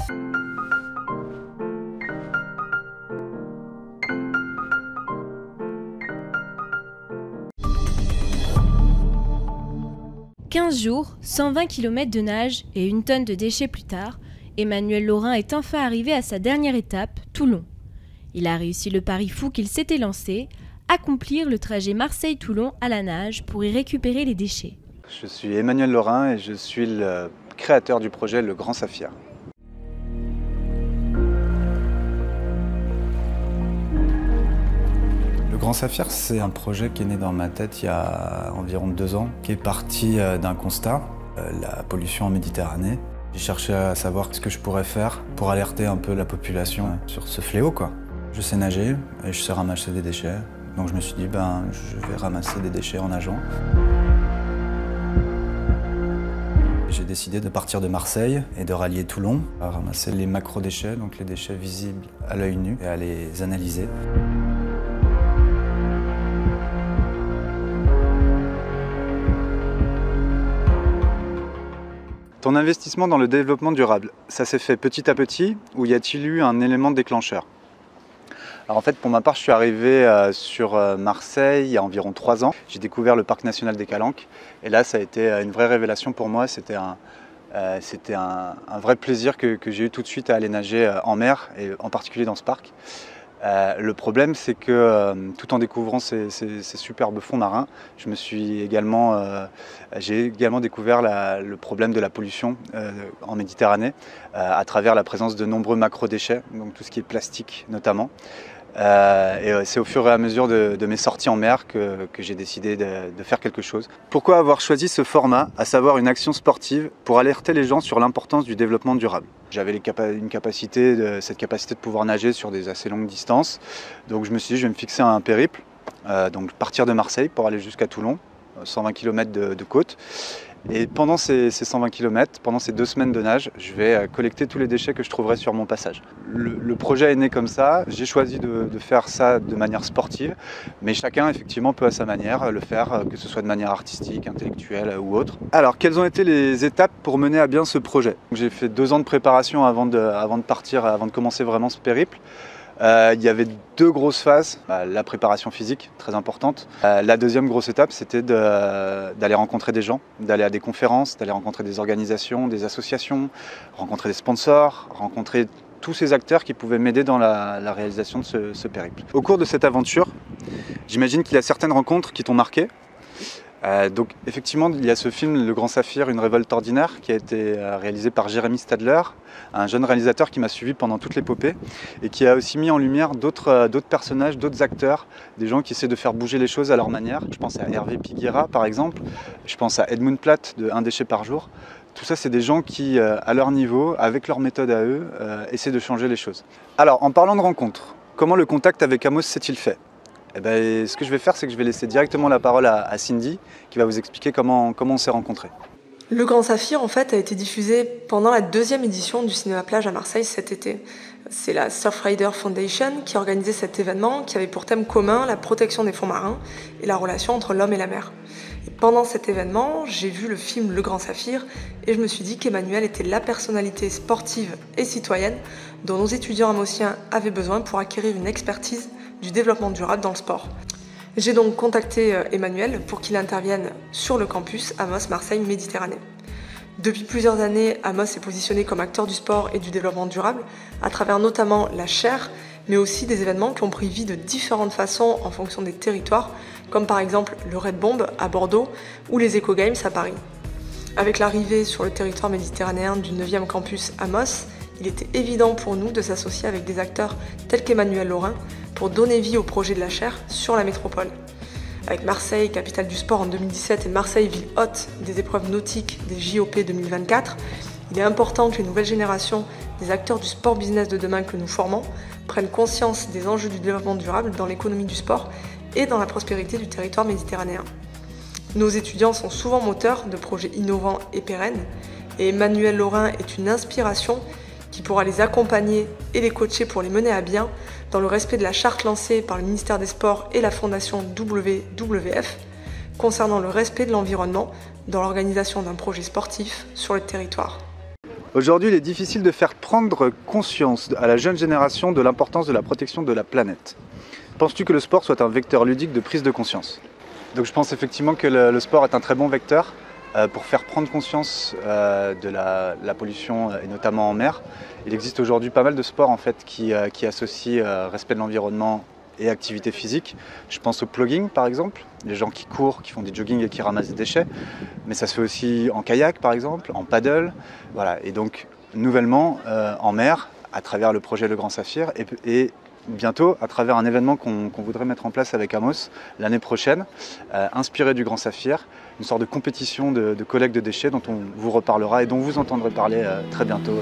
« 15 jours, 120 km de nage et 1 tonne de déchets plus tard, Emmanuel Laurin est enfin arrivé à sa dernière étape, Toulon. Il a réussi le pari fou qu'il s'était lancé, accomplir le trajet Marseille-Toulon à la nage pour y récupérer les déchets. Je suis Emmanuel Laurin et je suis le créateur du projet Le Grand Saphir. Le Grand Saphir, c'est un projet qui est né dans ma tête il y a environ 2 ans, qui est parti d'un constat, la pollution en Méditerranée. J'ai cherché à savoir ce que je pourrais faire pour alerter un peu la population sur ce fléau, quoi. Je sais nager et je sais ramasser des déchets, donc je me suis dit, je vais ramasser des déchets en nageant. J'ai décidé de partir de Marseille et de rallier Toulon, à ramasser les macro-déchets, donc les déchets visibles à l'œil nu, et à les analyser. Ton investissement dans le développement durable, ça s'est fait petit à petit ou y a-t-il eu un élément déclencheur? Alors en fait, pour ma part, je suis arrivé sur Marseille il y a environ 3 ans. J'ai découvert le parc national des Calanques et là, ça a été une vraie révélation pour moi. C'était un vrai plaisir que j'ai eu tout de suite à aller nager en mer et en particulier dans ce parc. Le problème, c'est que tout en découvrant ces superbes fonds marins, j'ai également découvert le problème de la pollution en Méditerranée à travers la présence de nombreux macro-déchets, donc tout ce qui est plastique notamment. Et c'est au fur et à mesure de mes sorties en mer que j'ai décidé de faire quelque chose. Pourquoi avoir choisi ce format, à savoir une action sportive, pour alerter les gens sur l'importance du développement durable? J'avais cette capacité de pouvoir nager sur des assez longues distances, donc je me suis dit je vais me fixer un périple, donc partir de Marseille pour aller jusqu'à Toulon, 120 km de côte. Et pendant ces 120 km, pendant ces 2 semaines de nage, je vais collecter tous les déchets que je trouverai sur mon passage. Le projet est né comme ça, j'ai choisi de faire ça de manière sportive, mais chacun effectivement peut à sa manière le faire, que ce soit de manière artistique, intellectuelle ou autre. Alors, quelles ont été les étapes pour mener à bien ce projet? J'ai fait 2 ans de préparation avant de partir, avant de commencer vraiment ce périple. Il y avait 2 grosses phases, la préparation physique, très importante. La deuxième grosse étape, c'était d'aller rencontrer des gens, d'aller à des conférences, d'aller rencontrer des organisations, des associations, rencontrer des sponsors, rencontrer tous ces acteurs qui pouvaient m'aider dans la réalisation de ce périple. Au cours de cette aventure, j'imagine qu'il y a certaines rencontres qui t'ont marqué. Donc effectivement, il y a ce film Le Grand Saphir, une révolte ordinaire, qui a été réalisé par Jérémy Stadler, un jeune réalisateur qui m'a suivi pendant toute l'épopée et qui a aussi mis en lumière d'autres personnages, d'autres acteurs, des gens qui essaient de faire bouger les choses à leur manière. Je pense à Hervé Piguera par exemple, je pense à Edmund Platt de 1 déchet par jour. Tout ça, c'est des gens qui, à leur niveau, avec leur méthode à eux, essaient de changer les choses. Alors, en parlant de rencontres, comment le contact avec Amos s'est-il fait? Ce que je vais faire, c'est que je vais laisser directement la parole à Cindy, qui va vous expliquer comment on s'est rencontrés. Le Grand Saphir, en fait, a été diffusé pendant la 2e édition du Cinéma Plage à Marseille cet été. C'est la Surfrider Foundation qui organisait cet événement, qui avait pour thème commun la protection des fonds marins et la relation entre l'homme et la mer. Et pendant cet événement, j'ai vu le film Le Grand Saphir et je me suis dit qu'Emmanuel était la personnalité sportive et citoyenne dont nos étudiants amosiens avaient besoin pour acquérir une expertise du développement durable dans le sport. J'ai donc contacté Emmanuel pour qu'il intervienne sur le campus Amos Marseille Méditerranée. Depuis plusieurs années, Amos est positionné comme acteur du sport et du développement durable, à travers notamment la chaire, mais aussi des événements qui ont pris vie de différentes façons en fonction des territoires, comme par exemple le Red Bomb à Bordeaux ou les Eco Games à Paris. Avec l'arrivée sur le territoire méditerranéen du 9e campus Amos, il était évident pour nous de s'associer avec des acteurs tels qu'Emmanuel Laurin pour donner vie au projet de la chaire sur la métropole. Avec Marseille, capitale du sport en 2017 et Marseille, ville hôte des épreuves nautiques des JOP 2024, il est important que les nouvelles générations des acteurs du sport business de demain que nous formons prennent conscience des enjeux du développement durable dans l'économie du sport et dans la prospérité du territoire méditerranéen. Nos étudiants sont souvent moteurs de projets innovants et pérennes, et Emmanuel Laurin est une inspiration qui pourra les accompagner et les coacher pour les mener à bien dans le respect de la charte lancée par le ministère des Sports et la fondation WWF concernant le respect de l'environnement dans l'organisation d'un projet sportif sur le territoire. Aujourd'hui, il est difficile de faire prendre conscience à la jeune génération de l'importance de la protection de la planète. Penses-tu que le sport soit un vecteur ludique de prise de conscience? Donc je pense effectivement que le sport est un très bon vecteur pour faire prendre conscience de la pollution, et notamment en mer. Il existe aujourd'hui pas mal de sports en fait, qui associent respect de l'environnement et activité physique. Je pense au plugging par exemple, les gens qui courent, qui font du jogging et qui ramassent des déchets. Mais ça se fait aussi en kayak par exemple, en paddle. Voilà. Et donc nouvellement en mer, à travers le projet Le Grand Saphir et bientôt à travers un événement qu'on voudrait mettre en place avec Amos l'année prochaine, inspiré du Grand Saphir, une sorte de compétition de collecte de déchets dont on vous reparlera et dont vous entendrez parler très bientôt.